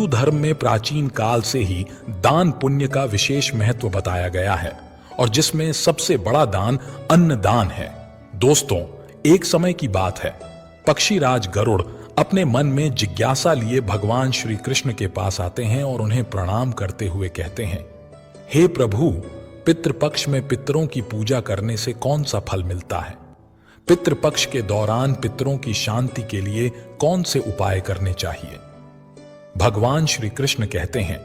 हिंदू धर्म में प्राचीन काल से ही दान पुण्य का विशेष महत्व बताया गया है और जिसमें सबसे बड़ा दान अन्नदान है। दोस्तों, एक समय की बात है, पक्षीराज गरुड़ अपने मन में जिज्ञासा लिए भगवान श्री कृष्ण के पास आते हैं और उन्हें प्रणाम करते हुए कहते हैं, हे प्रभु, पितृपक्ष में पितरों की पूजा करने से कौन सा फल मिलता है? पितृपक्ष के दौरान पितरों की शांति के लिए कौन से उपाय करने चाहिए? भगवान श्री कृष्ण कहते हैं,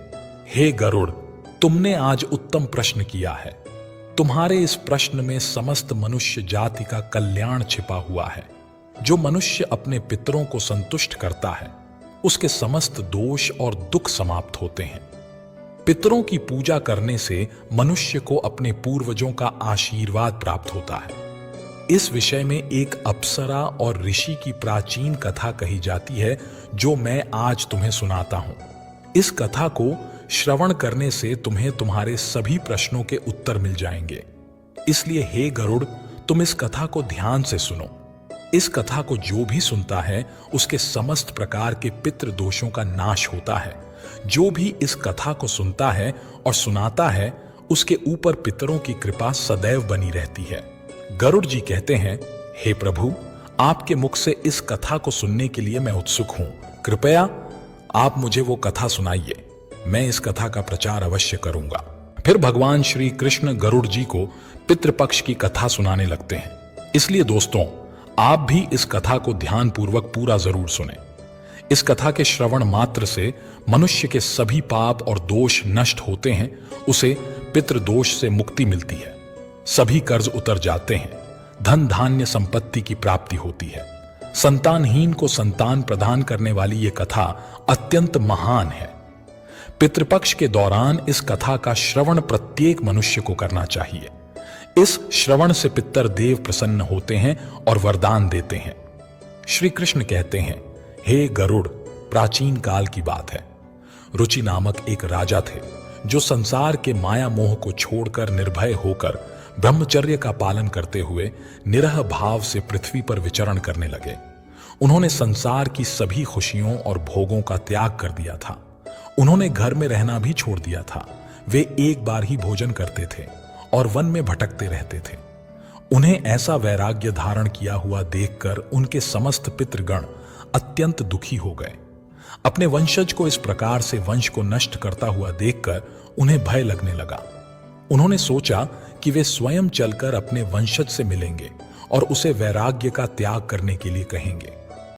हे गरुड़, तुमने आज उत्तम प्रश्न किया है। तुम्हारे इस प्रश्न में समस्त मनुष्य जाति का कल्याण छिपा हुआ है। जो मनुष्य अपने पितरों को संतुष्ट करता है, उसके समस्त दोष और दुख समाप्त होते हैं। पितरों की पूजा करने से मनुष्य को अपने पूर्वजों का आशीर्वाद प्राप्त होता है। इस विषय में एक अप्सरा और ऋषि की प्राचीन कथा कही जाती है, जो मैं आज तुम्हें सुनाता हूं। इस कथा को श्रवण करने से तुम्हें तुम्हारे सभी प्रश्नों के उत्तर मिल जाएंगे। इसलिए हे गरुड़, तुम इस कथा को ध्यान से सुनो। इस कथा को जो भी सुनता है, उसके समस्त प्रकार के पितृ दोषों का नाश होता है। जो भी इस कथा को सुनता है और सुनाता है, उसके ऊपर पितरों की कृपा सदैव बनी रहती है। गरुड़ जी कहते हैं, हे प्रभु, आपके मुख से इस कथा को सुनने के लिए मैं उत्सुक हूं। कृपया आप मुझे वो कथा सुनाइए। मैं इस कथा का प्रचार अवश्य करूंगा। फिर भगवान श्री कृष्ण गरुड़ जी को पितृपक्ष की कथा सुनाने लगते हैं। इसलिए दोस्तों, आप भी इस कथा को ध्यानपूर्वक पूरा जरूर सुने। इस कथा के श्रवण मात्र से मनुष्य के सभी पाप और दोष नष्ट होते हैं। उसे पितृदोष से मुक्ति मिलती है, सभी कर्ज उतर जाते हैं, धन धान्य संपत्ति की प्राप्ति होती है। संतानहीन को संतान प्रदान करने वाली ये कथा अत्यंत महान है। पितृपक्ष के दौरान इस कथा का श्रवण प्रत्येक मनुष्य को करना चाहिए। इस श्रवण से पितर देव प्रसन्न होते हैं और वरदान देते हैं। श्री कृष्ण कहते हैं, हे गरुड़, प्राचीन काल की बात है। रुचि नामक एक राजा थे, जो संसार के माया मोह को छोड़कर निर्भय होकर ब्रह्मचर्य का पालन करते हुए निरह भाव से पृथ्वी पर विचरण करने लगे। उन्होंने संसार की सभी खुशियों और भोगों का त्याग कर दिया था। उन्होंने घर में रहना भी छोड़ दिया था। वे एक बार ही भोजन करते थे और वन में भटकते रहते थे। उन्हें ऐसा वैराग्य धारण किया हुआ देखकर उनके समस्त पितृगण अत्यंत दुखी हो गए। अपने वंशज को इस प्रकार से वंश को नष्ट करता हुआ देखकर उन्हें भय लगने लगा। उन्होंने सोचा कि वे स्वयं चलकर अपने वंशज से मिलेंगे और उसे वैराग्य का त्याग करने के लिए कहेंगे।